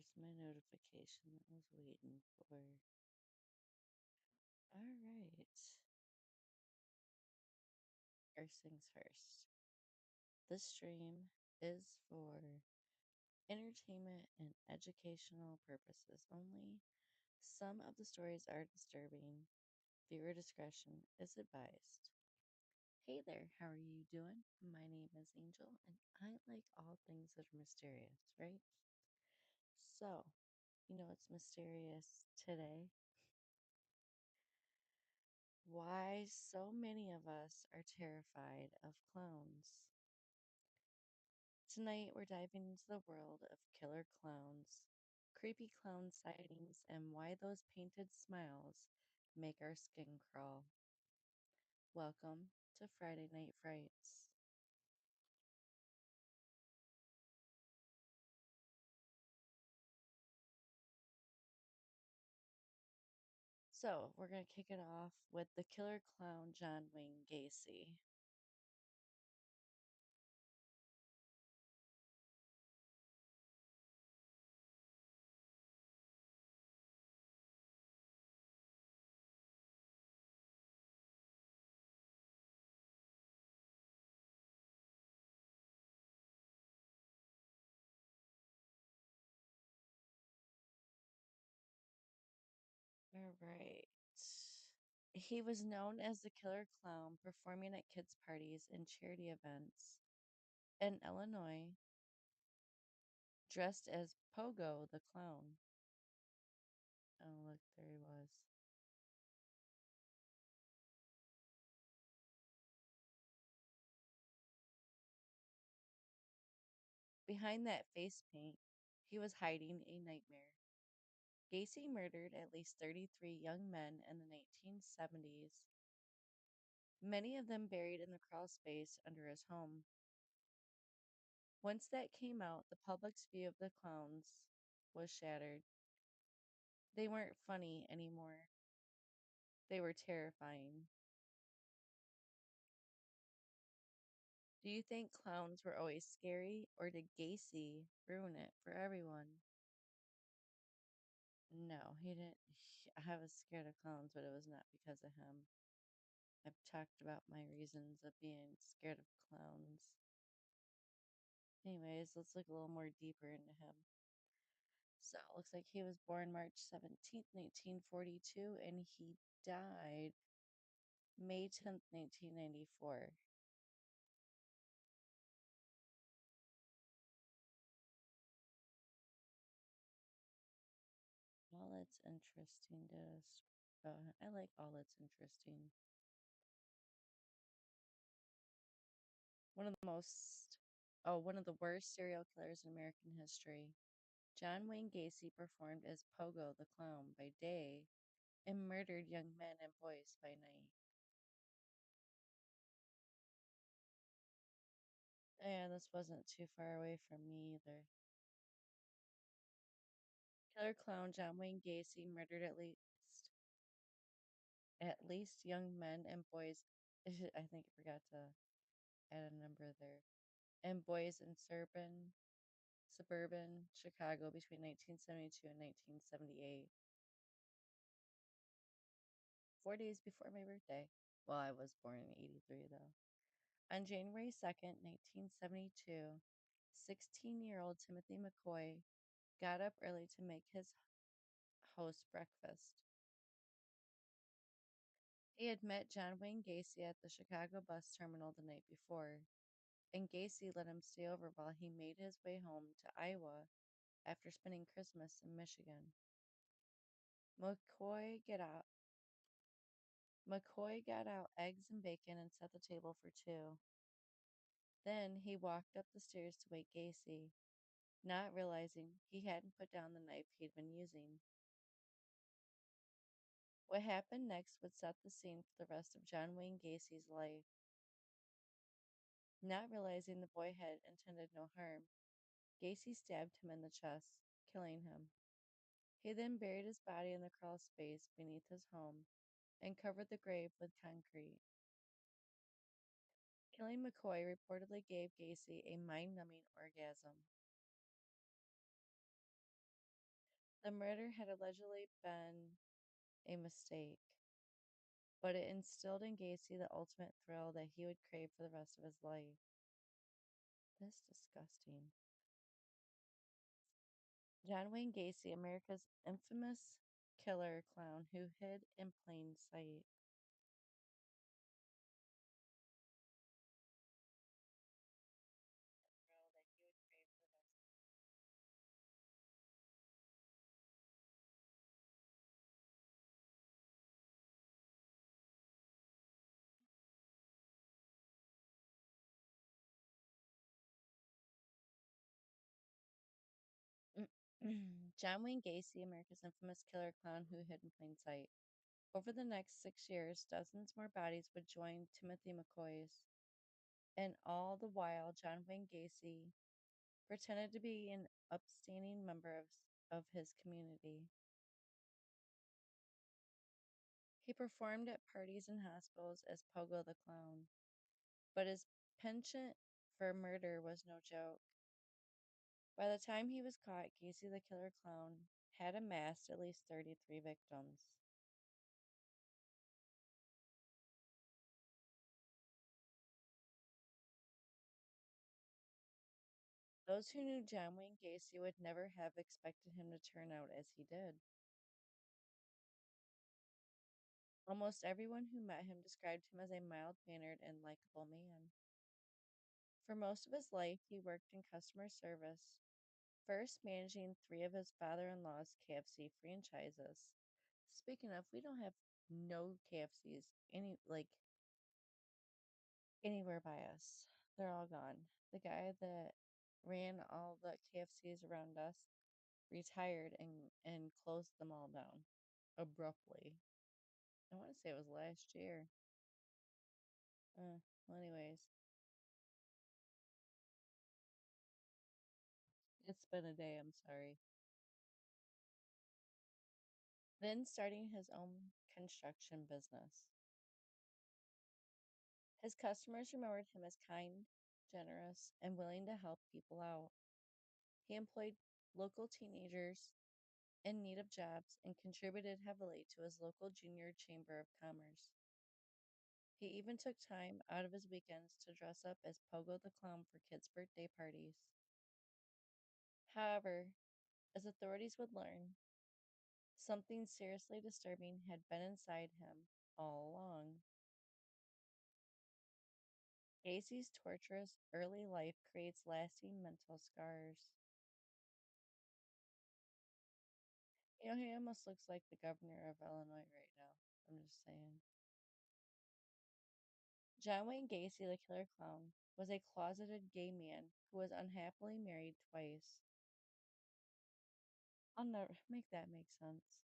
Where's my notification that I was waiting for? All right. First things first. This stream is for entertainment and educational purposes only. Some of the stories are disturbing. Viewer discretion is advised. Hey there, how are you doing? My name is Angel, and I like all things that are mysterious, right? So, what's mysterious today? Why so many of us are terrified of clowns. Tonight, we're diving into the world of killer clowns, creepy clown sightings, and why those painted smiles make our skin crawl. Welcome to Friday Night Frights. So, we're going to kick it off with the killer clown John Wayne Gacy. All right. He was known as the killer clown, performing at kids' parties and charity events in Illinois, dressed as Pogo the clown. Oh, look, there he was. Behind that face paint, he was hiding a nightmare. Gacy murdered at least 33 young men in the 1970s, many of them buried in the crawl space under his home. Once that came out, the public's view of the clowns was shattered. They weren't funny anymore. They were terrifying. Do you think clowns were always scary, or did Gacy ruin it for everyone? No, he didn't. I was scared of clowns, but it was not because of him. I've talked about my reasons of being scared of clowns. Anyways, let's look a little more deeper into him. So it looks like he was born March 17th, 1942, and he died May 10th, 1994. All that's interesting to us. I like all that's interesting. One of the one of the worst serial killers in American history. John Wayne Gacy performed as Pogo the Clown by day and murdered young men and boys by night. And this wasn't too far away from me either. Killer clown John Wayne Gacy murdered at least young men and boys. I think I forgot to add a number there. And boys in suburban Chicago between 1972 and 1978. 4 days before my birthday. Well, I was born in 83 though. On January 2nd, 1972, 16-year-old Timothy McCoy got up early to make his host breakfast. He had met John Wayne Gacy at the Chicago bus terminal the night before, and Gacy let him stay over while he made his way home to Iowa after spending Christmas in Michigan. McCoy get out McCoy got out eggs and bacon and set the table for two. Then he walked up the stairs to wake Gacy, not realizing he hadn't put down the knife he'd been using. What happened next would set the scene for the rest of John Wayne Gacy's life. Not realizing the boy had intended no harm, Gacy stabbed him in the chest, killing him. He then buried his body in the crawl space beneath his home and covered the grave with concrete. Killing McCoy reportedly gave Gacy a mind-numbing orgasm. The murder had allegedly been a mistake, but it instilled in Gacy the ultimate thrill that he would crave for the rest of his life. This disgusting. John Wayne Gacy, America's infamous killer clown who hid in plain sight. Thrill that he would crave for the rest of John Wayne Gacy, America's infamous killer clown who hid in plain sight. Over the next 6 years, dozens more bodies would join Timothy McCoy's. And all the while, John Wayne Gacy pretended to be an upstanding member of his community. He performed at parties and hospitals as Pogo the Clown, but his penchant for murder was no joke. By the time he was caught, Gacy the Killer Clown had amassed at least 33 victims. Those who knew John Wayne Gacy would never have expected him to turn out as he did. Almost everyone who met him described him as a mild-mannered and likable man. For most of his life, he worked in customer service, first managing three of his father-in-law's KFC franchises. Speaking of, we don't have no KFCs anywhere by us. They're all gone. The guy that ran all the KFCs around us retired and closed them all down abruptly. I want to say it was last year. Well, anyways, it's been a day. I'm sorry. Then starting his own construction business. His customers remembered him as kind, generous, and willing to help people out. He employed local teenagers in need of jobs and contributed heavily to his local junior chamber of commerce. He even took time out of his weekends to dress up as Pogo the Clown for kids' birthday parties. However, as authorities would learn, something seriously disturbing had been inside him all along. Gacy's torturous early life creates lasting mental scars. He almost looks like the governor of Illinois right now. I'm just saying. John Wayne Gacy, the killer clown, was a closeted gay man who was unhappily married twice. I'll never make that make sense.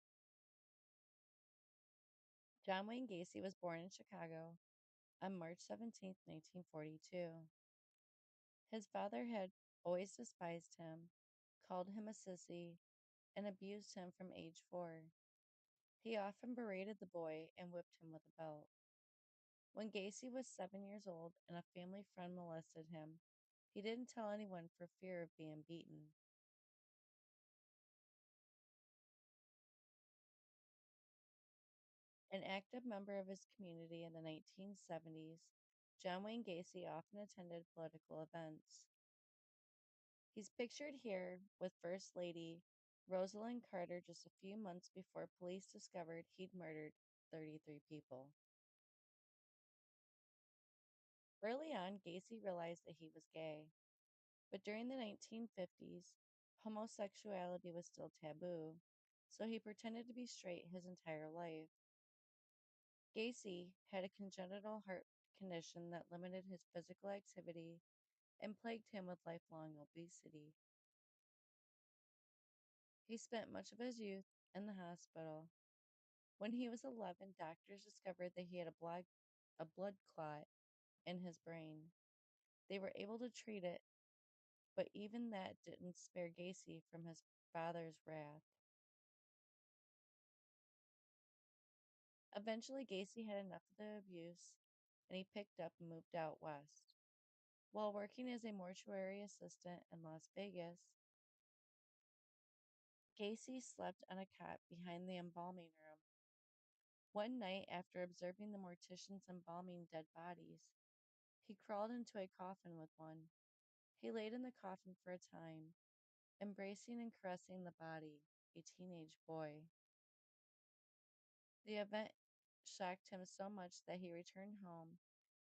John Wayne Gacy was born in Chicago on March 17th, 1942. His father had always despised him, called him a sissy, and abused him from age 4. He often berated the boy and whipped him with a belt. When Gacy was 7 years old and a family friend molested him, he didn't tell anyone for fear of being beaten. An active member of his community in the 1970s, John Wayne Gacy often attended political events. He's pictured here with First Lady Rosalind Carter just a few months before police discovered he'd murdered 33 people. Early on, Gacy realized that he was gay, but during the 1950s, homosexuality was still taboo, so he pretended to be straight his entire life. Gacy had a congenital heart condition that limited his physical activity and plagued him with lifelong obesity. He spent much of his youth in the hospital. When he was 11, doctors discovered that he had a blood clot in his brain. They were able to treat it, but even that didn't spare Gacy from his father's wrath. Eventually, Gacy had enough of the abuse and he picked up and moved out west. While working as a mortuary assistant in Las Vegas, Gacy slept on a cot behind the embalming room. One night, after observing the morticians embalming dead bodies, he crawled into a coffin with one. He laid in the coffin for a time, embracing and caressing the body, a teenage boy. The event shocked him so much that he returned home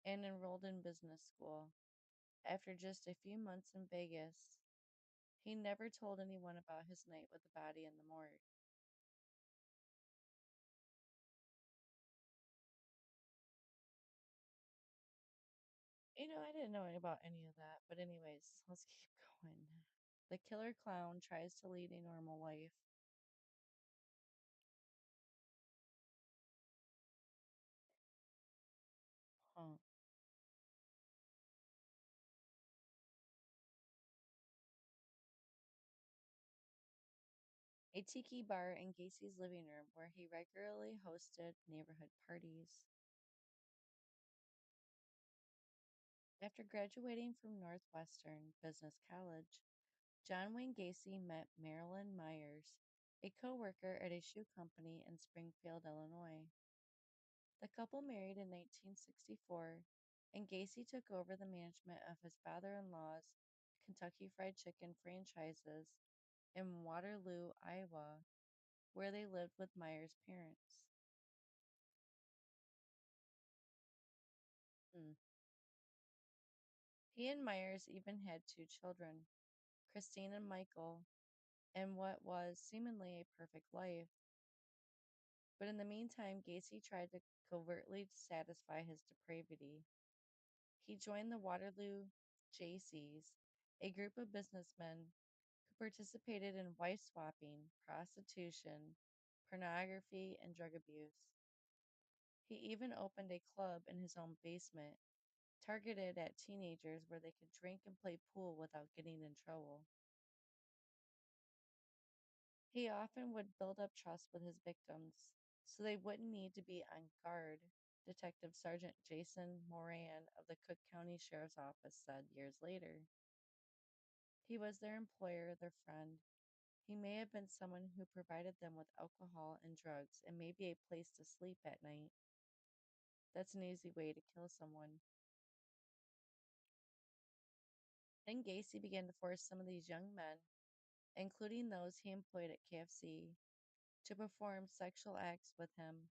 and enrolled in business school. After just a few months in Vegas, he never told anyone about his night with the body in the morgue. I didn't know about any of that, but anyways, let's keep going. The killer clown tries to lead a normal life. Huh. A tiki bar in Gacy's living room where he regularly hosted neighborhood parties. After graduating from Northwestern Business College, John Wayne Gacy met Marilyn Myers, a co-worker at a shoe company in Springfield, Illinois. The couple married in 1964, and Gacy took over the management of his father-in-law's Kentucky Fried Chicken franchises in Waterloo, Iowa, where they lived with Myers' parents. Hmm. He and Myers even had two children, Christine and Michael, and what was seemingly a perfect life. But in the meantime, Gacy tried to covertly satisfy his depravity. He joined the Waterloo Jaycees, a group of businessmen who participated in wife swapping, prostitution, pornography, and drug abuse. He even opened a club in his own basement, targeted at teenagers where they could drink and play pool without getting in trouble. He often would build up trust with his victims so they wouldn't need to be on guard, Detective Sergeant Jason Moran of the Cook County Sheriff's Office said years later. He was their employer, their friend. He may have been someone who provided them with alcohol and drugs and maybe a place to sleep at night. That's an easy way to kill someone. Then Gacy began to force some of these young men, including those he employed at KFC, to perform sexual acts with him.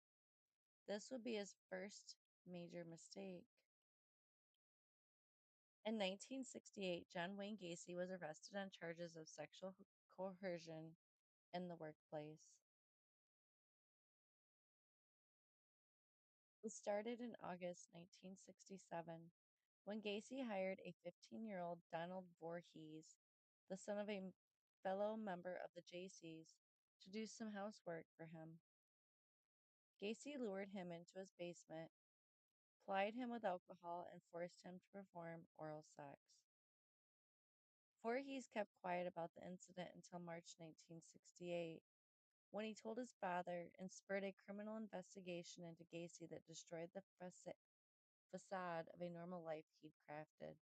This would be his first major mistake. In 1968, John Wayne Gacy was arrested on charges of sexual coercion in the workplace. It started in August 1967 when Gacy hired a 15-year-old Donald Voorhees, the son of a fellow member of the Jaycees, to do some housework for him. Gacy lured him into his basement, plied him with alcohol, and forced him to perform oral sex. Voorhees kept quiet about the incident until March 1968, when he told his father and spurred a criminal investigation into Gacy that destroyed the facade of a normal life he'd crafted.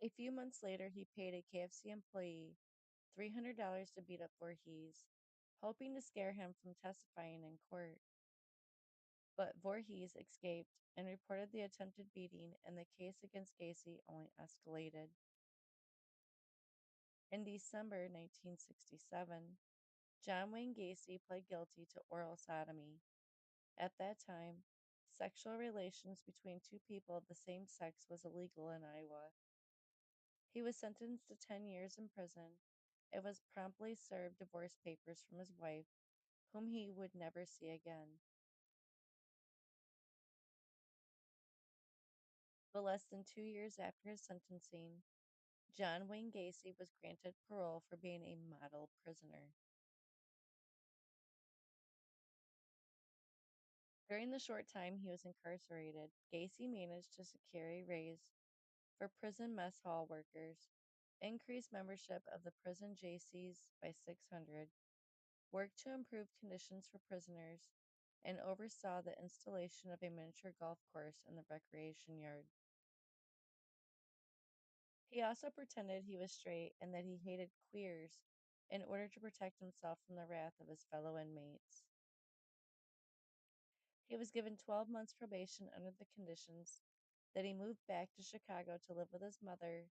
A few months later, he paid a KFC employee $300 to beat up Voorhees, hoping to scare him from testifying in court. But Voorhees escaped and reported the attempted beating, and the case against Gacy only escalated. In December 1967, John Wayne Gacy pled guilty to oral sodomy. At that time, sexual relations between two people of the same sex was illegal in Iowa. He was sentenced to 10 years in prison and was promptly served divorce papers from his wife, whom he would never see again. But less than 2 years after his sentencing, John Wayne Gacy was granted parole for being a model prisoner. During the short time he was incarcerated, Gacy managed to secure a raise for prison mess hall workers, increased membership of the prison Jaycees by 600, worked to improve conditions for prisoners, and oversaw the installation of a miniature golf course in the recreation yard. He also pretended he was straight and that he hated queers in order to protect himself from the wrath of his fellow inmates. He was given 12 months probation under the conditions that he moved back to Chicago to live with his mother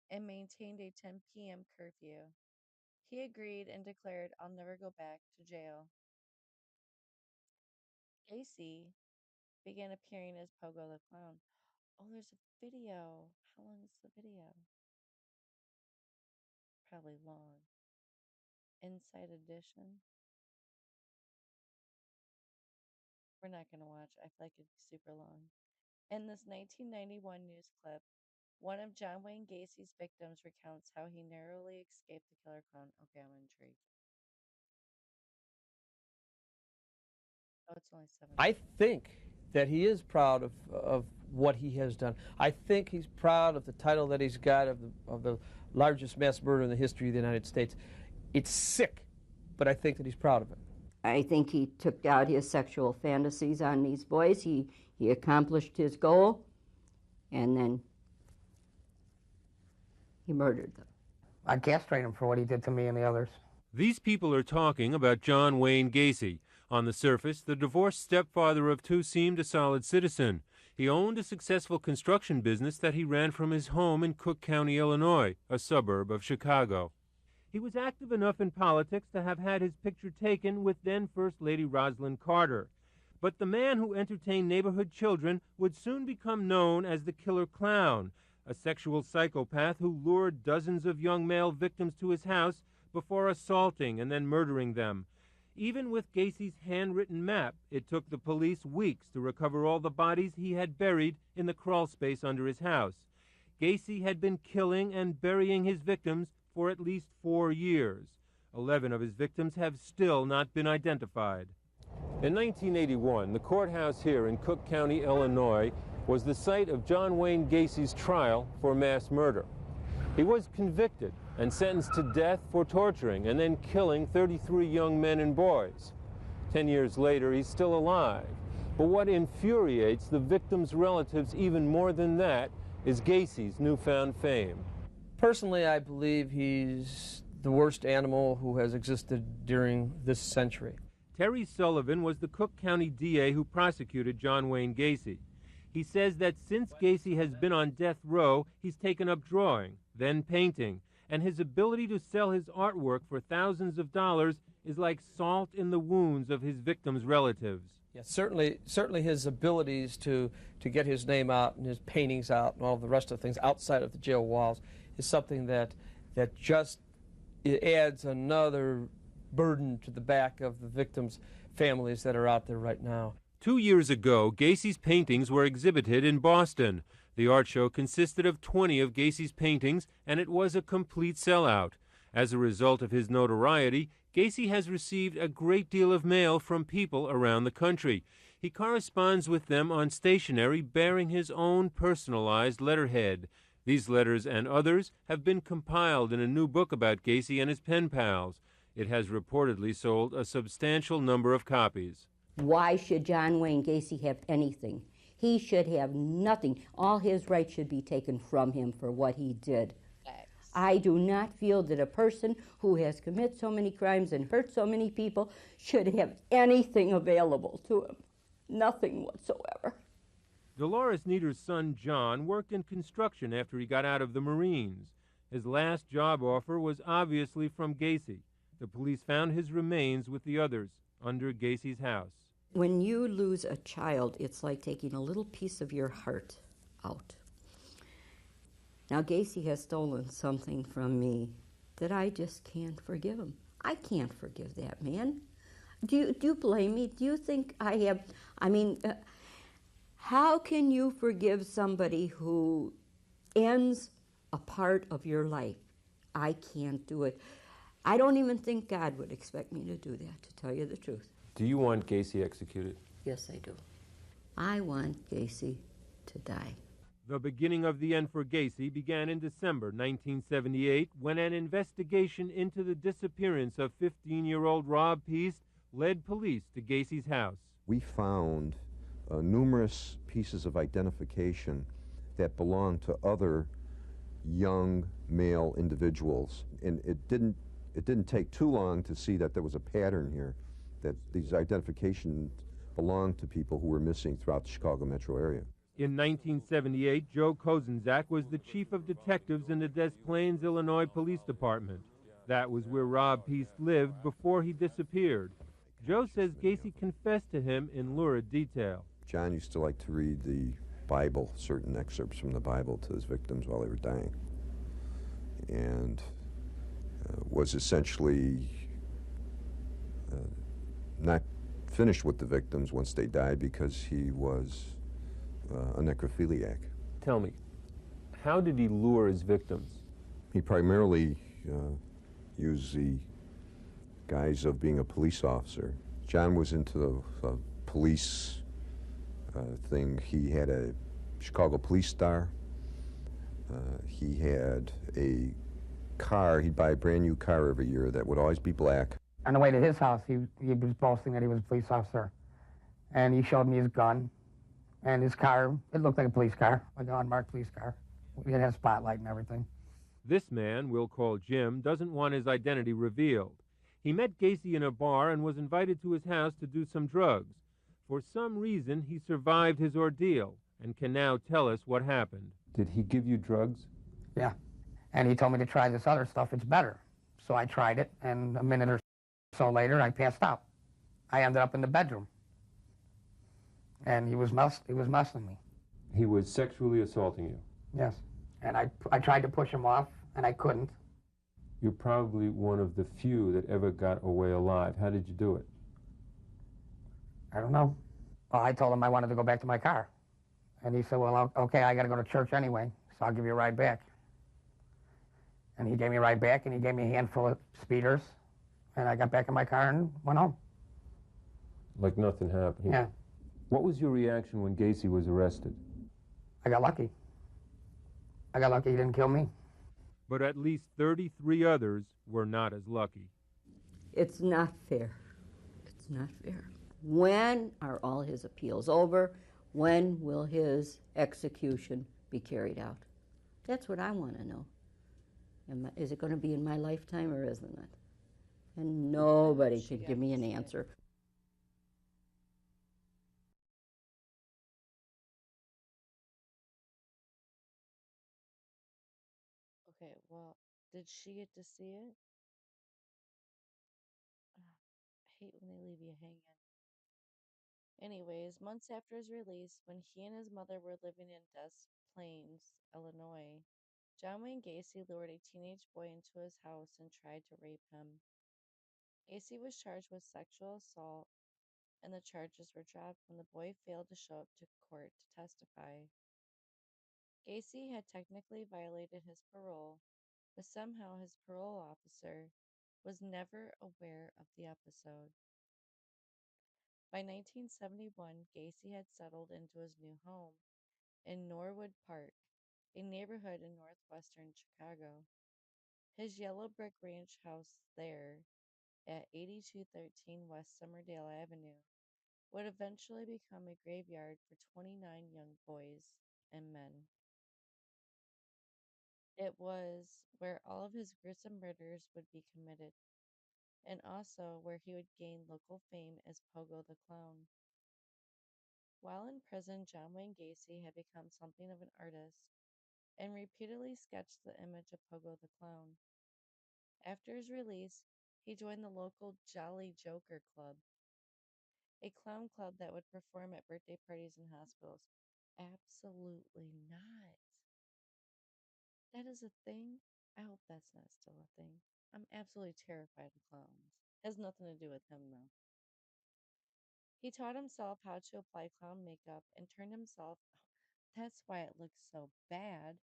and maintained a 10 p.m. curfew. He agreed and declared, "I'll never go back to jail." Gacy began appearing as Pogo the Clown. Oh, there's a video. How long is the video? Probably long. Inside Edition. We're not going to watch. I feel like it'd be super long. In this 1991 news clip, one of John Wayne Gacy's victims recounts how he narrowly escaped the killer clown. Okay, I'm intrigued. Oh, it's only 7. I think that he is proud of what he has done. I think he's proud of the title that he's got of the largest mass murder in the history of the United States. It's sick, but I think that he's proud of it. I think he took out his sexual fantasies on these boys. He accomplished his goal, and then he murdered them. I castrate him for what he did to me and the others. These people are talking about John Wayne Gacy. On the surface, the divorced stepfather of two seemed a solid citizen. He owned a successful construction business that he ran from his home in Cook County, Illinois, a suburb of Chicago. He was active enough in politics to have had his picture taken with then First Lady Rosalind Carter. But the man who entertained neighborhood children would soon become known as the Killer Clown, a sexual psychopath who lured dozens of young male victims to his house before assaulting and then murdering them. Even with Gacy's handwritten map, it took the police weeks to recover all the bodies he had buried in the crawl space under his house. Gacy had been killing and burying his victims for at least 4 years. 11 of his victims have still not been identified. In 1981, the courthouse here in Cook County, Illinois, was the site of John Wayne Gacy's trial for mass murder. He was convicted and sentenced to death for torturing and then killing 33 young men and boys. 10 years later, he's still alive. But what infuriates the victims' relatives even more than that is Gacy's newfound fame. Personally, I believe he's the worst animal who has existed during this century. Terry Sullivan was the Cook County DA who prosecuted John Wayne Gacy. He says that since Gacy has been on death row, he's taken up drawing, then painting, and his ability to sell his artwork for thousands of dollars is like salt in the wounds of his victims' relatives. Yeah, certainly his abilities to get his name out and his paintings out and all the rest of the things outside of the jail walls is something that just it adds another burden to the back of the victims' families that are out there right now. 2 years ago, Gacy's paintings were exhibited in Boston. The art show consisted of 20 of Gacy's paintings, and it was a complete sellout. As a result of his notoriety, Gacy has received a great deal of mail from people around the country. He corresponds with them on stationery bearing his own personalized letterhead. These letters and others have been compiled in a new book about Gacy and his pen pals. It has reportedly sold a substantial number of copies. Why should John Wayne Gacy have anything? He should have nothing. All his rights should be taken from him for what he did. I do not feel that a person who has committed so many crimes and hurt so many people should have anything available to him. Nothing whatsoever. Dolores Nieder's son, John, worked in construction after he got out of the Marines. His last job offer was obviously from Gacy. The police found his remains with the others under Gacy's house. When you lose a child, it's like taking a little piece of your heart out. Now, Gacy has stolen something from me that I just can't forgive him. I can't forgive that man. Do you blame me? Do you think I have? How can you forgive somebody who ends a part of your life? I can't do it. I don't even think God would expect me to do that, to tell you the truth. Do you want Gacy executed? Yes, I do. I want Gacy to die. The beginning of the end for Gacy began in December 1978 when an investigation into the disappearance of 15-year-old Rob Peace led police to Gacy's house. We found numerous pieces of identification that belonged to other young male individuals, and it didn't take too long to see that there was a pattern here, that these identifications belonged to people who were missing throughout the Chicago metro area. In 1978, Joe Kozenzak was the chief of detectives in the Des Plaines, Illinois Police Department. That was where Rob Peace lived before he disappeared. Joe says Gacy confessed to him in lurid detail. John used to like to read the Bible, certain excerpts from the Bible, to his victims while they were dying, and was essentially not finished with the victims once they died because he was a necrophiliac. Tell me, how did he lure his victims? He primarily used the guise of being a police officer. John was into the police thing. He had a Chicago police star. He had a car. He'd buy a brand new car every year that would always be black. On the way to his house, he was boasting that he was a police officer. And he showed me his gun and his car. It looked like a police car, like an unmarked police car. It had a spotlight and everything. This man, we'll call Jim, doesn't want his identity revealed. He met Gacy in a bar and was invited to his house to do some drugs. For some reason, he survived his ordeal and can now tell us what happened. Did he give you drugs? Yeah. And he told me to try this other stuff. It's better. So I tried it, and a minute or so later, I passed out. I ended up in the bedroom. And he was messing me. He was sexually assaulting you. Yes. And I tried to push him off, and I couldn't. You're probably one of the few that ever got away alive. How did you do it? I don't know. Well, I told him I wanted to go back to my car. And he said, well, okay, I got to go to church anyway, so I'll give you a ride back. And he gave me a ride back, and he gave me a handful of speeders, and I got back in my car and went home. Like nothing happened? Yeah. What was your reaction when Gacy was arrested? I got lucky. I got lucky he didn't kill me. But at least 33 others were not as lucky. It's not fair. It's not fair. When are all his appeals over? When will his execution be carried out? That's what I want to know. Is it going to be in my lifetime or isn't it? And nobody could give me an answer. Okay, well, did she get to see it? I hate when they leave you hanging. Anyways, months after his release, when he and his mother were living in Des Plaines, Illinois, John Wayne Gacy lured a teenage boy into his house and tried to rape him. Gacy was charged with sexual assault, and the charges were dropped when the boy failed to show up to court to testify. Gacy had technically violated his parole, but somehow his parole officer was never aware of the episode. By 1971, Gacy had settled into his new home in Norwood Park, a neighborhood in northwestern Chicago. His yellow brick ranch house there at 8213 West Summerdale Avenue would eventually become a graveyard for 29 young boys and men. It was where all of his gruesome murders would be committed, and also where he would gain local fame as Pogo the Clown. While in prison, John Wayne Gacy had become something of an artist and repeatedly sketched the image of Pogo the Clown. After his release, he joined the local Jolly Joker Club, a clown club that would perform at birthday parties and hospitals. Absolutely not. That is a thing? I hope that's not still a thing. I'm absolutely terrified of clowns. Has nothing to do with him, though. He taught himself how to apply clown makeup and turned himself. That's why it looks so bad.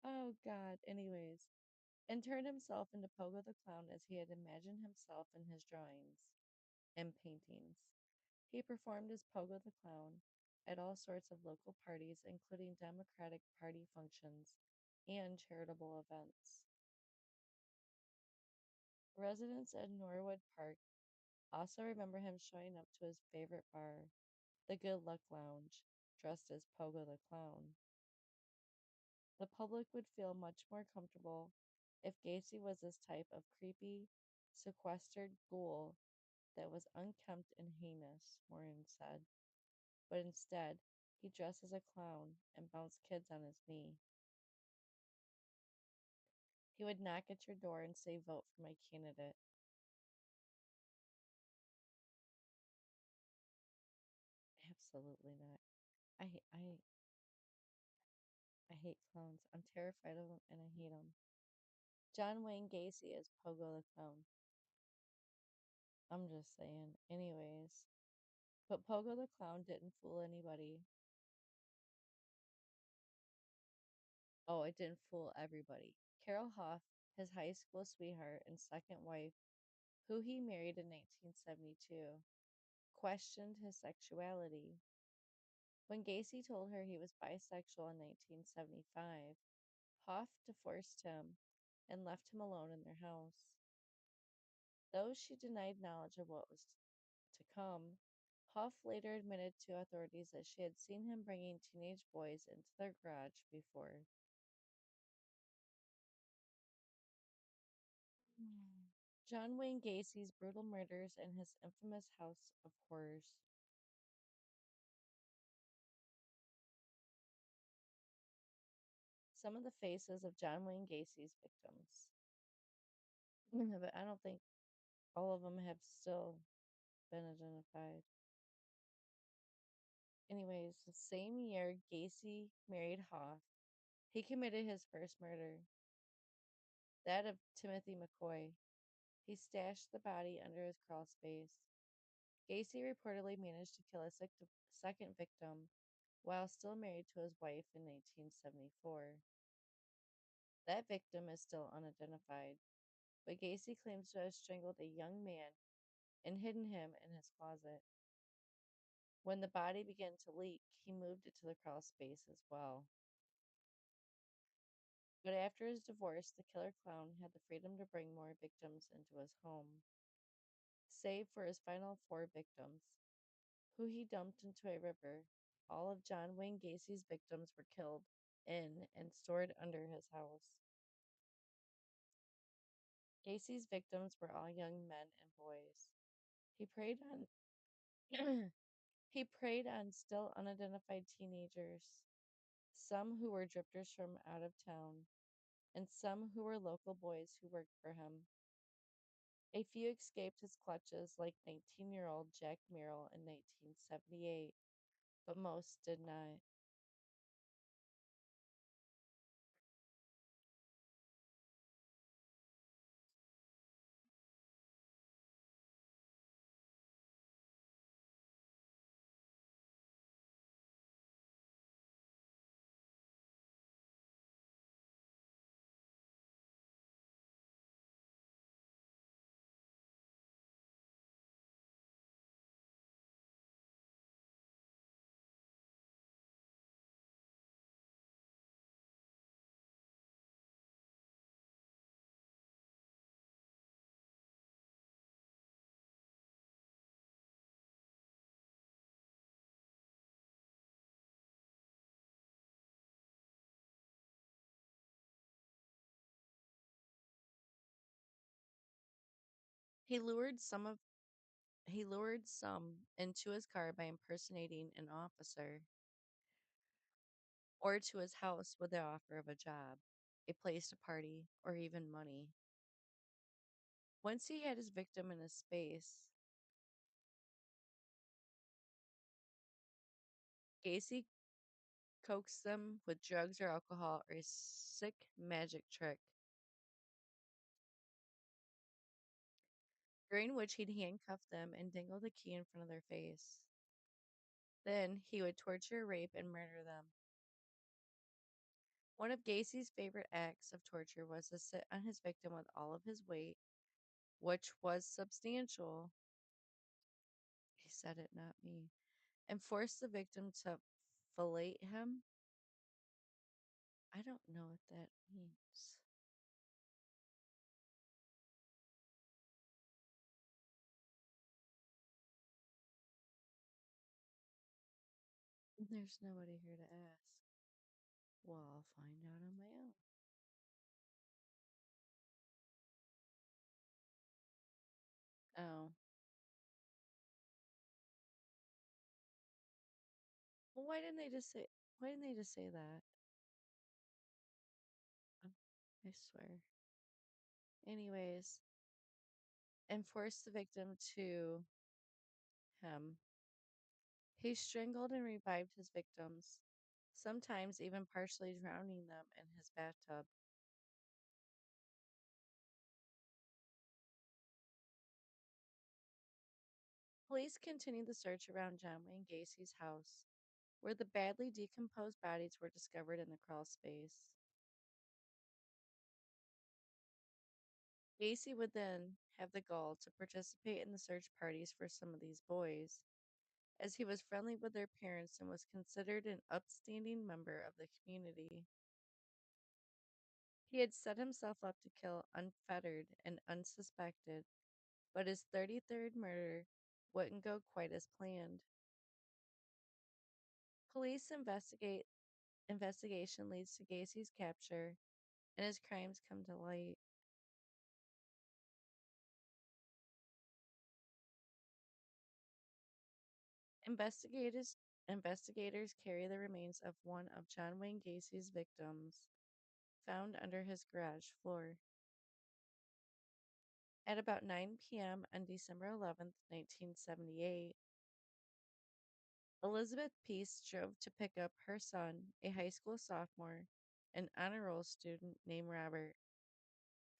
Oh, God. Anyways, and turned himself into Pogo the Clown as he had imagined himself in his drawings and paintings. He performed as Pogo the Clown at all sorts of local parties, including Democratic Party functions and charitable events. Residents at Norwood Park also remember him showing up to his favorite bar, the Good Luck Lounge, dressed as Pogo the Clown. The public would feel much more comfortable if Gacy was this type of creepy, sequestered ghoul that was unkempt and heinous, Moran said. But instead, he dressed as a clown and bounced kids on his knee. He would knock at your door and say, "Vote for my candidate." Absolutely not. I I I hate clowns. I'm terrified of them and I hate them. John Wayne Gacy is Pogo the Clown. I'm just saying. Anyways, but Pogo the Clown didn't fool anybody. Oh, it didn't fool everybody. Carol Huff, his high school sweetheart and second wife, who he married in 1972, questioned his sexuality. When Gacy told her he was bisexual in 1975, Hoff divorced him and left him alone in their house. Though she denied knowledge of what was to come, Hoff later admitted to authorities that she had seen him bringing teenage boys into their garage before. John Wayne Gacy's brutal murders and his infamous House of Horrors. Some of the faces of John Wayne Gacy's victims. But I don't think all of them have still been identified. Anyways, the same year Gacy married Hoff, he committed his first murder, that of Timothy McCoy. He stashed the body under his crawl space. Gacy reportedly managed to kill a second victim while still married to his wife in 1974. That victim is still unidentified, but Gacy claims to have strangled a young man and hidden him in his closet. When the body began to leak, he moved it to the crawl space as well. But after his divorce, the killer clown had the freedom to bring more victims into his home, save for his final 4 victims, who he dumped into a river. All of John Wayne Gacy's victims were killed in and stored under his house. Gacy's victims were all young men and boys. He preyed on he preyed on still unidentified teenagers, some who were drifters from out of town, and some who were local boys who worked for him. A few escaped his clutches, like 19-year-old Jack Merrill in 1978, but most did not. He lured some into his car by impersonating an officer, or to his house with the offer of a job, a place to party, or even money. Once he had his victim in his space, Gacy coaxed them with drugs or alcohol or a sick magic trick, during which he'd handcuff them and dangle the key in front of their face. Then he would torture, rape, and murder them. One of Gacy's favorite acts of torture was to sit on his victim with all of his weight, which was substantial. He said it, not me. And force the victim to fillet him. I don't know what that means. There's nobody here to ask. Well, I'll find out on my own. Oh. Well, why didn't they just say that? Oh, I swear. Anyways, and forced the victim to him. He strangled and revived his victims, sometimes even partially drowning them in his bathtub. Police continued the search around John Wayne Gacy's house, where the badly decomposed bodies were discovered in the crawl space. Gacy would then have the gall to participate in the search parties for some of these boys, as he was friendly with their parents and was considered an upstanding member of the community. He had set himself up to kill unfettered and unsuspected, but his 33rd murder wouldn't go quite as planned. Police investigation leads to Gacy's capture, and his crimes come to light. Investigators investigators carry the remains of one of John Wayne Gacy's victims, found under his garage floor. At about 9 p.m. on December 11th, 1978, Elizabeth Peace drove to pick up her son, a high school sophomore, an honor roll student named Robert,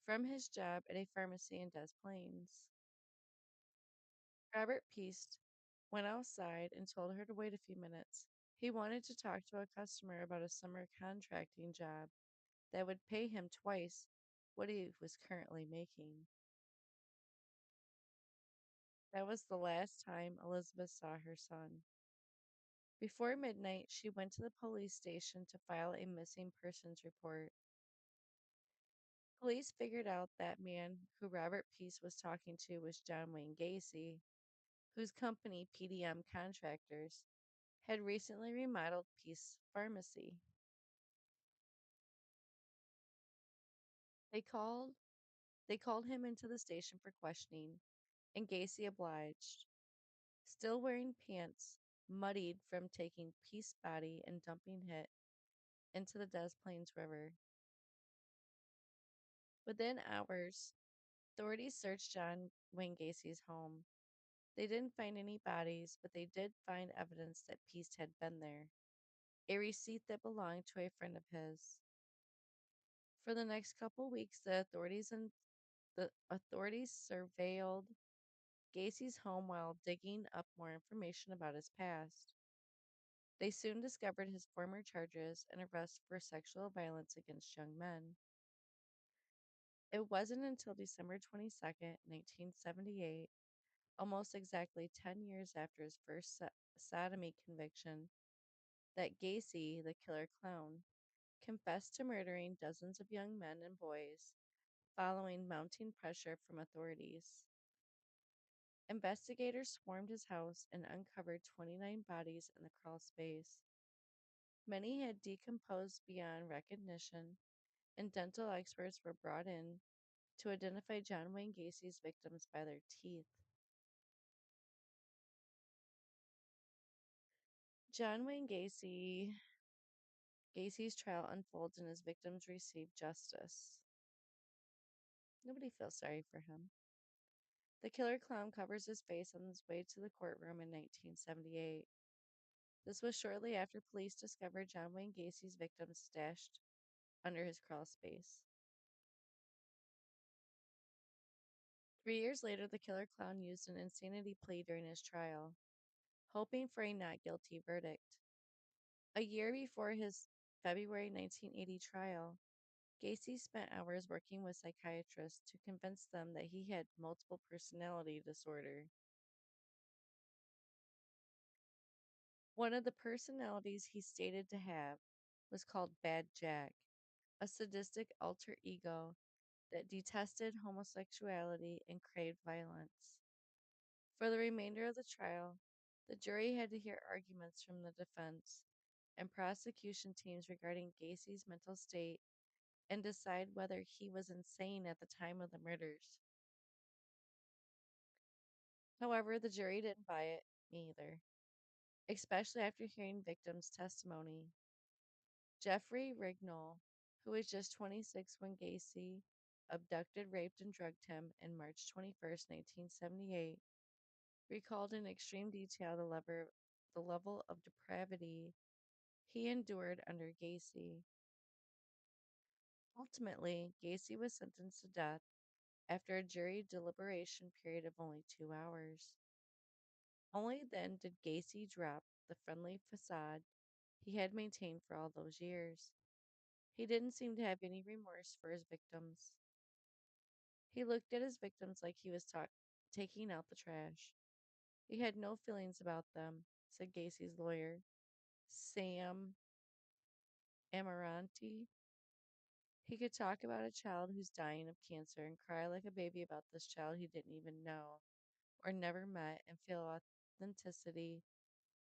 from his job at a pharmacy in Des Plaines. Robert Peace went outside and told her to wait a few minutes. He wanted to talk to a customer about a summer contracting job that would pay him twice what he was currently making. That was the last time Elizabeth saw her son. Before midnight, she went to the police station to file a missing persons report. Police figured out that man who Robert Peace was talking to was John Wayne Gacy, whose company, PDM Contractors, had recently remodeled Peace Pharmacy. They called they called him into the station for questioning, and Gacy obliged. Still wearing pants, muddied from taking Peace body and dumping it into the Des Plaines River. Within hours, authorities searched John Wayne Gacy's home. They didn't find any bodies, but they did find evidence that Peace had been there, a receipt that belonged to a friend of his. For the next couple weeks, the authorities surveilled Gacy's home while digging up more information about his past. They soon discovered his former charges and arrests for sexual violence against young men. It wasn't until December 22nd, 1978, almost exactly 10 years after his first sodomy conviction, that Gacy, the killer clown, confessed to murdering dozens of young men and boys following mounting pressure from authorities. Investigators swarmed his house and uncovered 29 bodies in the crawl space. Many had decomposed beyond recognition, and dental experts were brought in to identify John Wayne Gacy's victims by their teeth. John Wayne Gacy's trial unfolds and his victims receive justice. Nobody feels sorry for him. The killer clown covers his face on his way to the courtroom in 1978. This was shortly after police discovered John Wayne Gacy's victims stashed under his crawl space. 3 years later, the killer clown used an insanity plea during his trial, hoping for a not guilty verdict. A year before his February 1980 trial, Gacy spent hours working with psychiatrists to convince them that he had multiple personality disorder. One of the personalities he stated to have was called Bad Jack, a sadistic alter ego that detested homosexuality and craved violence. For the remainder of the trial, the jury had to hear arguments from the defense, and prosecution teams regarding Gacy's mental state and decide whether he was insane at the time of the murders. However, the jury didn't buy it, me either, especially after hearing victims' testimony. Jeffrey Rignall, who was just 26 when Gacy abducted, raped, and drugged him on March 21st, 1978, recalled in extreme detail the level of depravity he endured under Gacy. Ultimately, Gacy was sentenced to death after a jury deliberation period of only 2 hours. Only then did Gacy drop the friendly facade he had maintained for all those years. He didn't seem to have any remorse for his victims. He looked at his victims like he was taking out the trash. He had no feelings about them, said Gacy's lawyer, Sam Amaranti. He could talk about a child who's dying of cancer and cry like a baby about this child he didn't even know or never met and feel authenticity,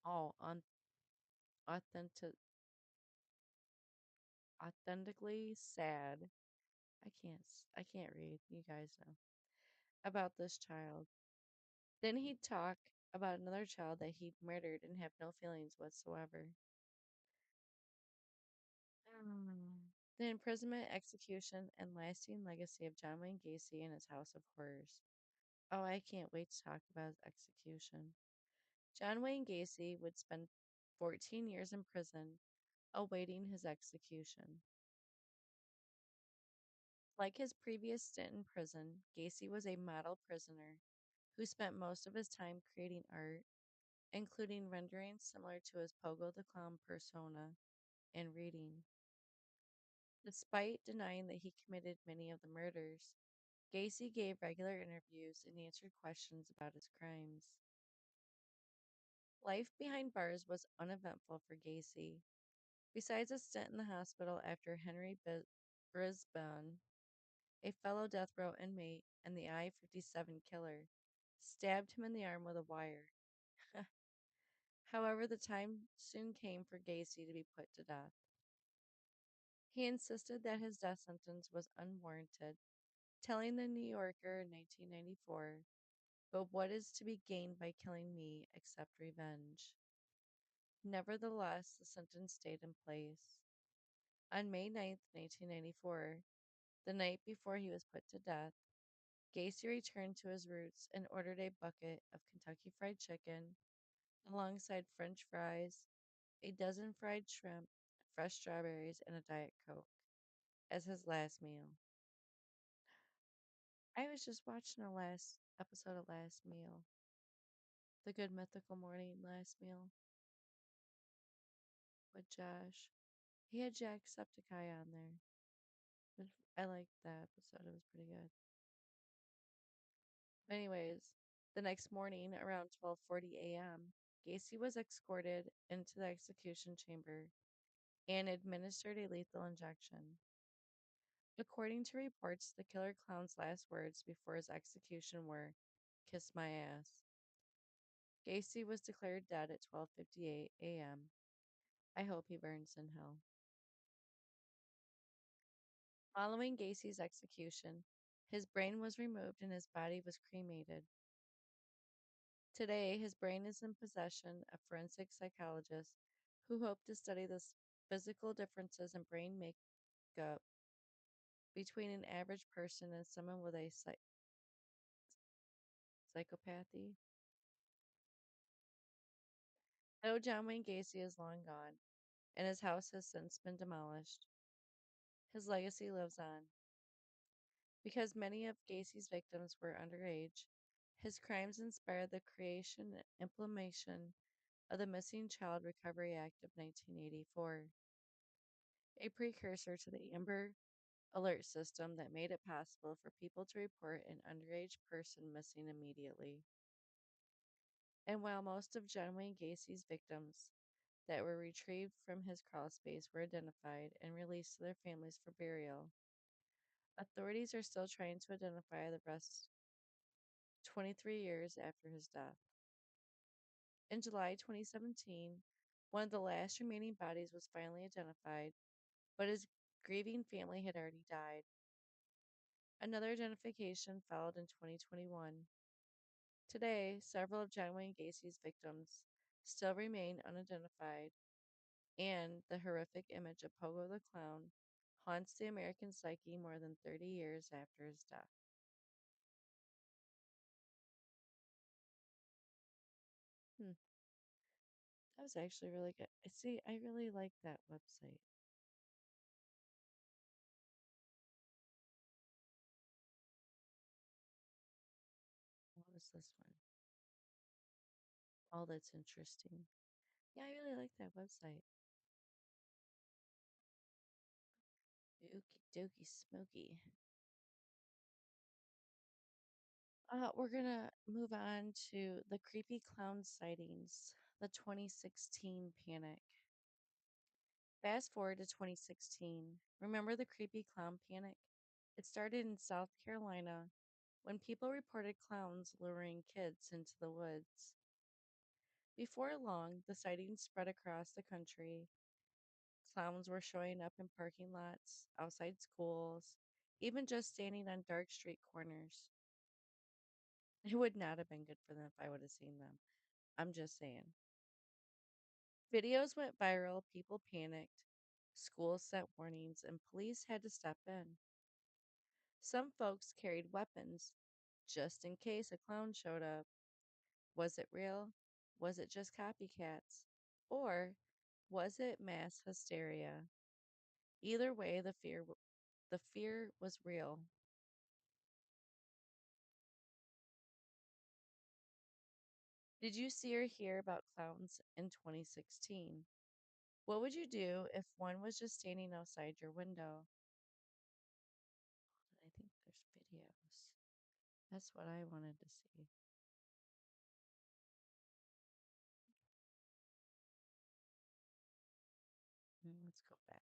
all on authentic, authentically sad. I can't read. You guys know about this child. Then he'd talk about another child that he'd murdered and have no feelings whatsoever. The imprisonment, execution, and lasting legacy of John Wayne Gacy and his House of Horrors. Oh, I can't wait to talk about his execution. John Wayne Gacy would spend 14 years in prison awaiting his execution. Like his previous stint in prison, Gacy was a model prisoner who spent most of his time creating art, including renderings similar to his Pogo the Clown persona, and reading. Despite denying that he committed many of the murders, Gacy gave regular interviews and answered questions about his crimes. Life behind bars was uneventful for Gacy. Besides a stint in the hospital after Henry Brisbane, a fellow death row inmate and the I-57 killer, stabbed him in the arm with a wire. However, the time soon came for Gacy to be put to death. He insisted that his death sentence was unwarranted, telling the New Yorker in 1994, "But what is to be gained by killing me except revenge?" Nevertheless, the sentence stayed in place. On May 9th, 1994, the night before he was put to death, Gacy returned to his roots and ordered a bucket of Kentucky Fried Chicken, alongside French fries, a dozen fried shrimp, fresh strawberries, and a Diet Coke, as his last meal. I was just watching the last episode of Last Meal, the Good Mythical Morning Last Meal with Josh. He had Jacksepticeye on there. I liked that episode. It was pretty good. Anyways, the next morning around 12:40 a.m., Gacy was escorted into the execution chamber and administered a lethal injection. According to reports, the killer clown's last words before his execution were, "Kiss my ass." Gacy was declared dead at 12:58 a.m. I hope he burns in hell. Following Gacy's execution, his brain was removed and his body was cremated. Today, his brain is in possession of forensic psychologists who hope to study the physical differences in brain makeup between an average person and someone with a psychopathy. Though John Wayne Gacy is long gone, and his house has since been demolished, his legacy lives on. Because many of Gacy's victims were underage, his crimes inspired the creation and implementation of the Missing Child Recovery Act of 1984, a precursor to the Amber Alert system that made it possible for people to report an underage person missing immediately. And while most of John Wayne Gacy's victims that were retrieved from his crawl space were identified and released to their families for burial, authorities are still trying to identify the rest 23 years after his death. In July 2017, One of the last remaining bodies was finally identified, but his grieving family had already died. Another identification followed in 2021. Today, several of John Wayne Gacy's victims still remain unidentified, and the horrific image of Pogo the Clown haunts the American psyche more than 30 years after his death. Hmm, that was actually really good. See, I really like that website. What was this one? Oh, that's interesting. Yeah, I really like that website. Okie dokie smoky. We're gonna move on to the creepy clown sightings, the 2016 panic. Fast forward to 2016. Remember the creepy clown panic? It started in South Carolina when people reported clowns luring kids into the woods. Before long, the sightings spread across the country. Clowns were showing up in parking lots, outside schools, even just standing on dark street corners. It would not have been good for them if I would have seen them. I'm just saying. Videos went viral, people panicked, schools sent warnings, and police had to step in. Some folks carried weapons just in case a clown showed up. Was it real? Was it just copycats? Or was it mass hysteria? Either way, the fear was real. Did you see or hear about clowns in 2016? What would you do if one was just standing outside your window? I think there's videos. That's what I wanted to see. Let's go back.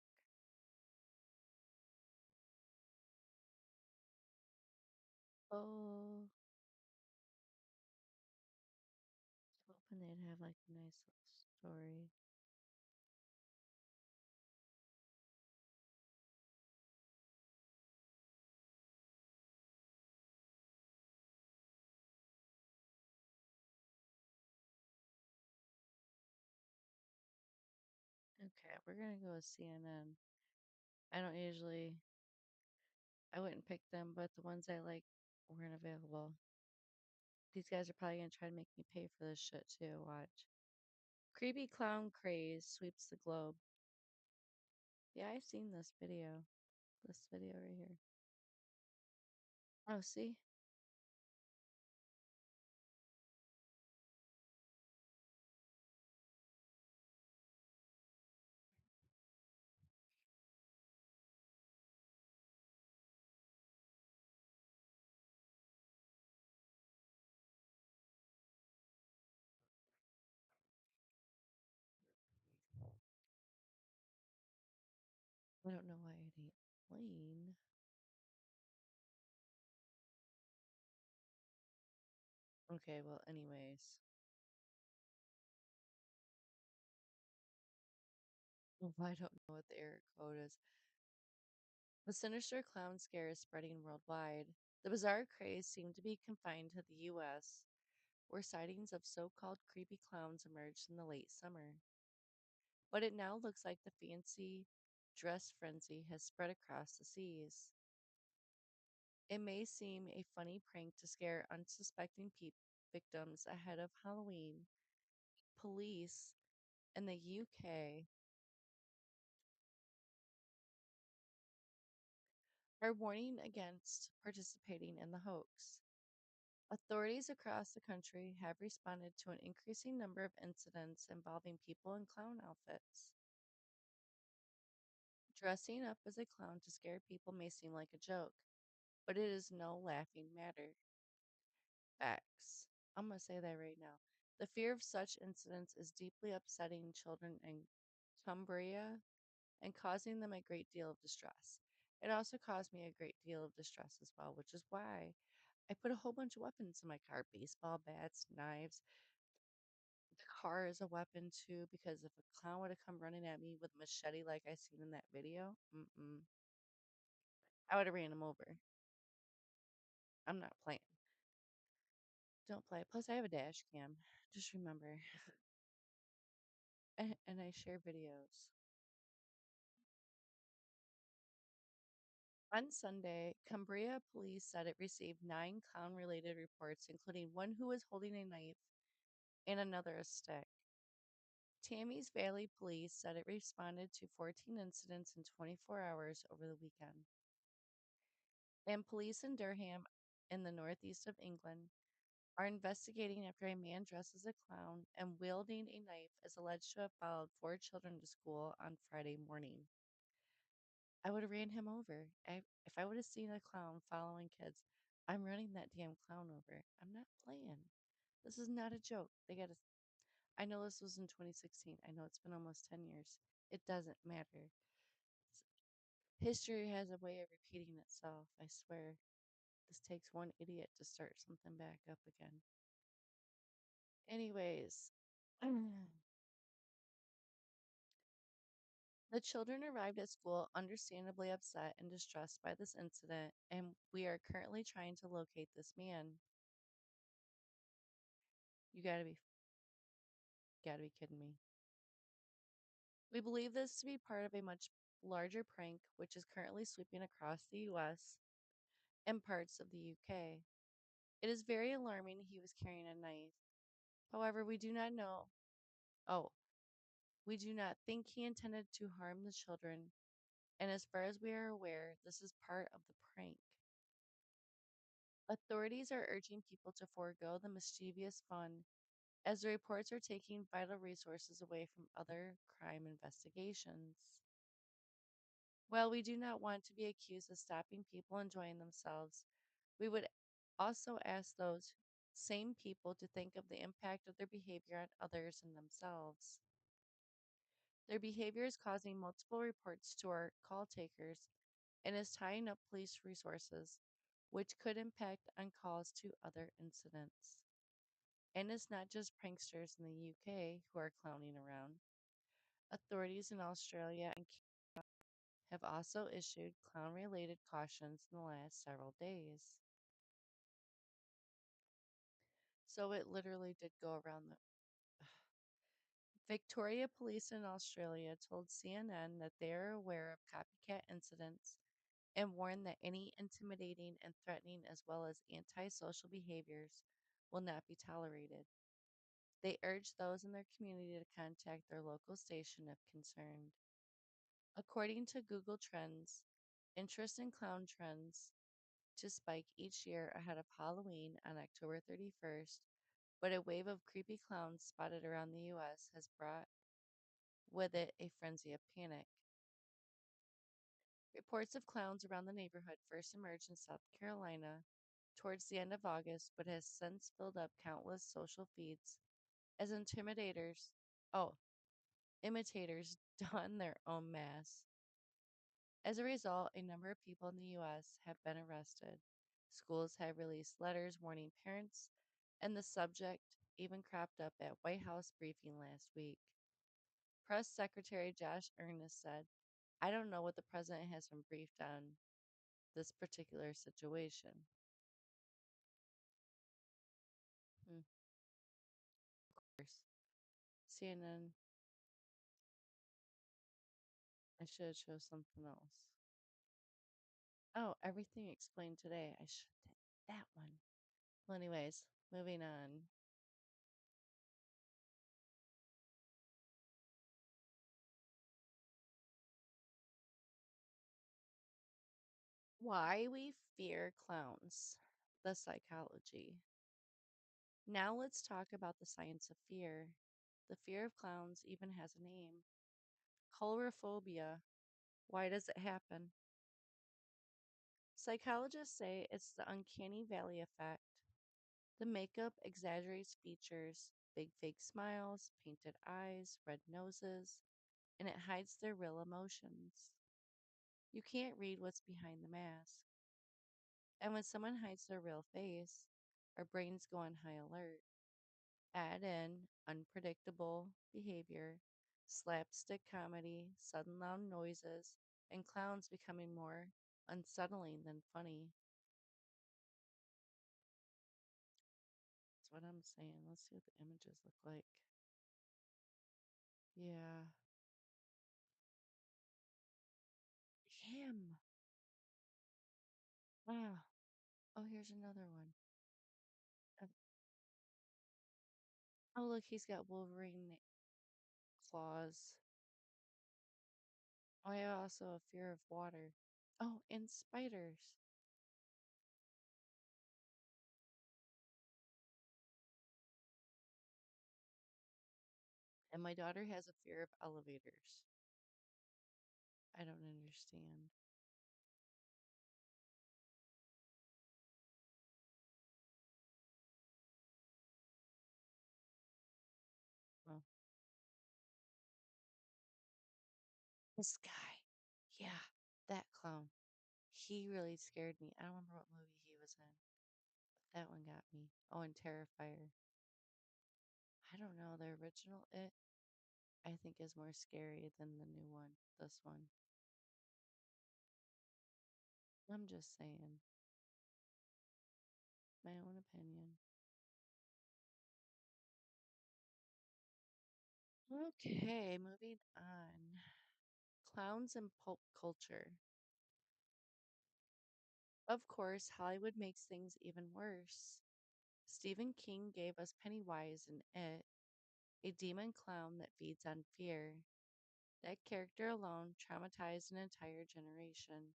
Oh, I was hoping they'd have like a nice little story. Okay, we're gonna go with CNN. I don't usually, I wouldn't pick them, but the ones I like weren't available. These guys are probably gonna try to make me pay for this shit too. Watch. Creepy clown craze sweeps the globe. Yeah, I've seen this video. This video right here. Oh, see? I don't know why it ain't playing. Okay, well, anyways. Well, I don't know what the error code is. The sinister clown scare is spreading worldwide. The bizarre craze seemed to be confined to the US, where sightings of so called creepy clowns emerged in the late summer. But it now looks like the fancy dress frenzy has spread across the seas. It may seem a funny prank to scare unsuspecting victims ahead of Halloween. Police in the UK are warning against participating in the hoax. Authorities across the country have responded to an increasing number of incidents involving people in clown outfits. Dressing up as a clown to scare people may seem like a joke, but it is no laughing matter. Facts. I'm going to say that right now. The fear of such incidents is deeply upsetting children in Cumbria and causing them a great deal of distress. It also caused me a great deal of distress as well, which is why I put a whole bunch of weapons in my car: baseball bats, knives, the car is a weapon too, because if a clown would have come running at me with a machete like I seen in that video, I would have ran him over. I'm not playing. Don't play. Plus, I have a dash cam. Just remember. And I share videos. On Sunday, Cumbria police said it received 9 clown related reports, including one who was holding a knife and another a stick. Tammy's Valley police said it responded to 14 incidents in 24 hours over the weekend. And police in Durham, in the northeast of England, are investigating after a man dressed as a clown and wielding a knife is alleged to have followed 4 children to school on Friday morning. I would have ran him over. If I would have seen a clown following kids, I'm running that damn clown over. I'm not playing. This is not a joke. They got to. I know this was in 2016. I know it's been almost 10 years. It doesn't matter. History has a way of repeating itself. I swear. This takes one idiot to start something back up again. Anyways, the children arrived at school understandably upset and distressed by this incident, and we are currently trying to locate this man. You gotta be kidding me. We believe this to be part of a much larger prank which is currently sweeping across the US and parts of the UK. It is very alarming he was carrying a knife. However, we do not know. Oh, we do not think he intended to harm the children, and as far as we are aware, this is part of the prank. Authorities are urging people to forego the mischievous fun as the reports are taking vital resources away from other crime investigations. While we do not want to be accused of stopping people enjoying themselves, we would also ask those same people to think of the impact of their behavior on others and themselves. Their behavior is causing multiple reports to our call takers and is tying up police resources, which could impact on calls to other incidents. And it's not just pranksters in the UK who are clowning around. Authorities in Australia and Canada have also issued clown related cautions in the last several days. So it literally did go around the. Victoria Police in Australia told CNN that they are aware of copycat incidents and warned that any intimidating and threatening as well as antisocial behaviors will not be tolerated. They urge those in their community to contact their local station if concerned. According to Google Trends, interest in clown trends to spike each year ahead of Halloween on October 31st, but a wave of creepy clowns spotted around the US has brought with it a frenzy of panic. Reports of clowns around the neighborhood first emerged in South Carolina towards the end of August, but has since filled up countless social feeds as imitators don their own masks. As a result, a number of people in the US have been arrested. Schools have released letters warning parents, and the subject even cropped up at White House briefing last week. Press Secretary Josh Earnest said, I don't know what the president has been briefed on this particular situation. Of course. CNN, I should have chose something else. Oh, everything explained today. I should have that one. Well, anyways, moving on. Why we fear clowns. The psychology. Now let's talk about the science of fear. The fear of clowns even has a name. Colorophobia. Why does it happen? Psychologists say it's the uncanny valley effect. The makeup exaggerates features, big fake smiles, painted eyes, red noses, and it hides their real emotions. You can't read what's behind the mask. And when someone hides their real face, our brains go on high alert. Add in unpredictable behavior, slapstick comedy, sudden loud noises, and clowns becoming more unsettling than funny. That's what I'm saying. Let's see what the images look like. Yeah. Him. Wow. Oh, here's another one. Uh, Oh, look, he's got Wolverine claws. Oh, I have also a fear of water. Oh, and spiders. And my daughter has a fear of elevators. I don't understand. Well, this guy. Yeah, that clown. He really scared me. I don't remember what movie he was in. But that one got me. Oh, and Terrifier. I don't know. The original It, I think, is more scary than the new one. This one. I'm just saying. My own opinion. Okay, moving on. Clowns and pulp culture. Of course, Hollywood makes things even worse. Stephen King gave us Pennywise in It, a demon clown that feeds on fear. That character alone traumatized an entire generation.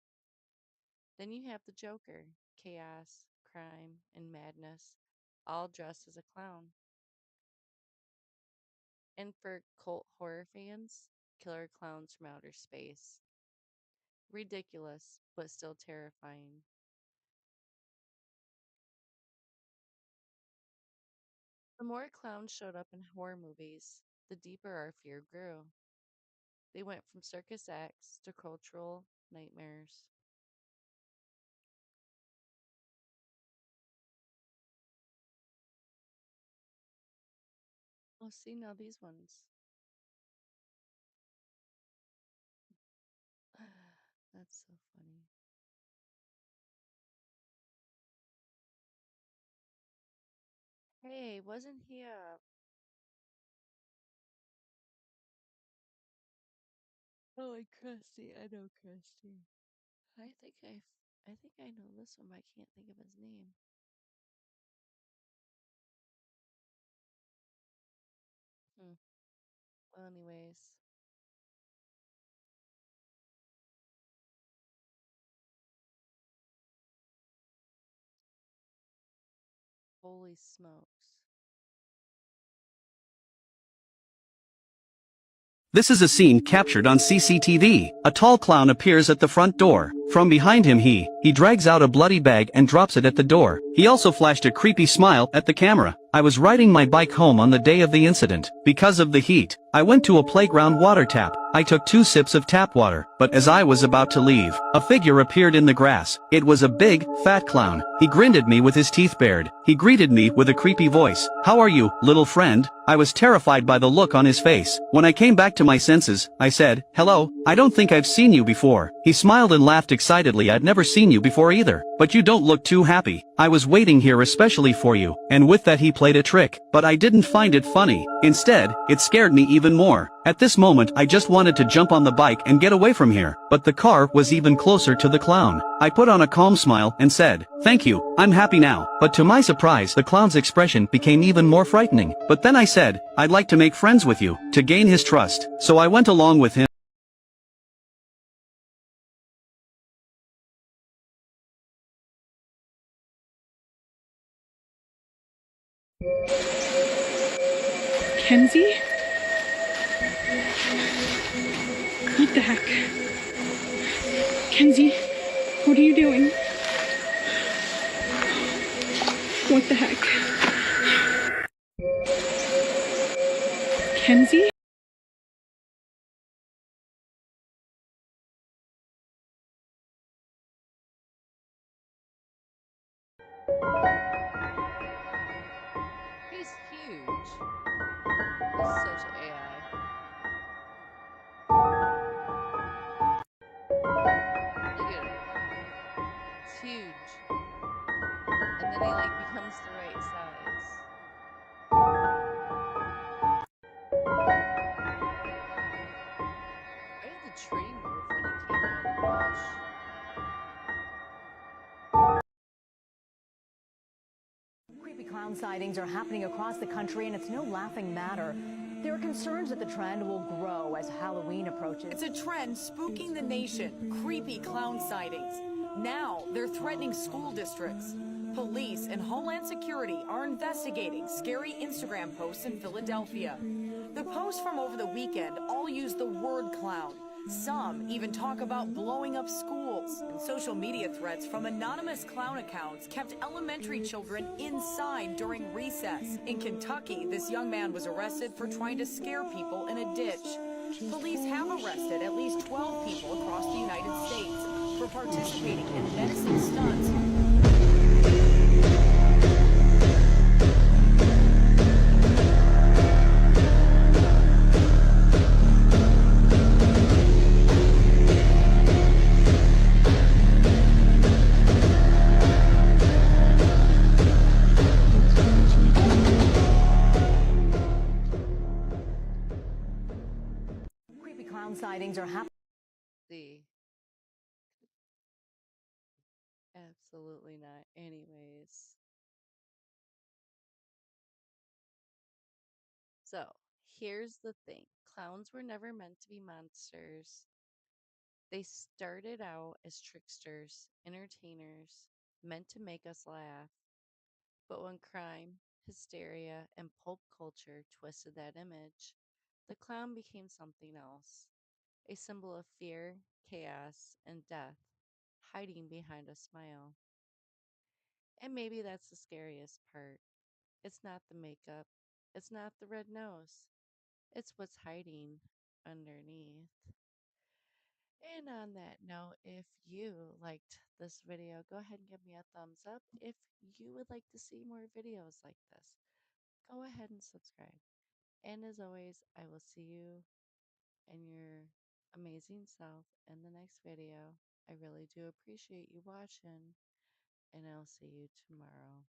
Then you have the Joker, chaos, crime, and madness, all dressed as a clown. And for cult horror fans, killer clowns from outer space. Ridiculous, but still terrifying. The more clowns showed up in horror movies, the deeper our fear grew. They went from circus acts to cultural nightmares. Oh, see now these ones. That's so funny. Hey, wasn't he a? Oh, like Krusty. I know Krusty. I think I think I know this one, but I can't think of his name. Hmm. Well, anyways, holy smokes. This is a scene captured on CCTV. A tall clown appears at the front door. From behind him he drags out a bloody bag and drops it at the door. He also flashed a creepy smile at the camera. I was riding my bike home on the day of the incident. Because of the heat, I went to a playground water tap. I took 2 sips of tap water, but as I was about to leave, a figure appeared in the grass. It was a big, fat clown. He grinned at me with his teeth bared. He greeted me with a creepy voice. "How are you, little friend?" I was terrified by the look on his face. When I came back to my senses, I said, "Hello, I don't think I've seen you before." He smiled and laughed excitedly. "I'd never seen you before either. But you don't look too happy. I was waiting here especially for you." And with that he played a trick. But I didn't find it funny. Instead, it scared me even more. At this moment I just wanted to jump on the bike and get away from here. But the car was even closer to the clown. I put on a calm smile and said, "Thank you, I'm happy now." But to my surprise the clown's expression became even more frightening. But then I said, "I'd like to make friends with you," to gain his trust. So I went along with him. Kenzie? What the heck? Kenzie, what are you doing? What the heck? Kenzie? He's huge. huge. This is such AI. Look at it. It's huge. And then he like becomes the right size. Why did the tree move when he came out of the bush? Creepy clown sightings are happening across the country, and it's no laughing matter. There are concerns that the trend will grow as Halloween approaches. It's a trend spooking the nation, creepy clown sightings. Now they're threatening school districts. Police and Homeland Security are investigating scary Instagram posts in Philadelphia. The posts from over the weekend all use the word clown. Some even talk about blowing up schools. And social media threats from anonymous clown accounts kept elementary children inside during recess. In Kentucky, this young man was arrested for trying to scare people in a ditch. Police have arrested at least 12 people across the United States for participating in menacing stunts. Creepy clown sightings are happening. See. Absolutely not. Anyways. So, here's the thing. Clowns were never meant to be monsters. They started out as tricksters, entertainers, meant to make us laugh. But when crime, hysteria, and pulp culture twisted that image, the clown became something else, a symbol of fear, chaos, and death, hiding behind a smile. And maybe that's the scariest part. It's not the makeup, it's not the red nose, it's what's hiding underneath. And on that note, if you liked this video, go ahead and give me a thumbs up. If you would like to see more videos like this, go ahead and subscribe. And as always, I will see you and your amazing self in the next video. I really do appreciate you watching, and I'll see you tomorrow.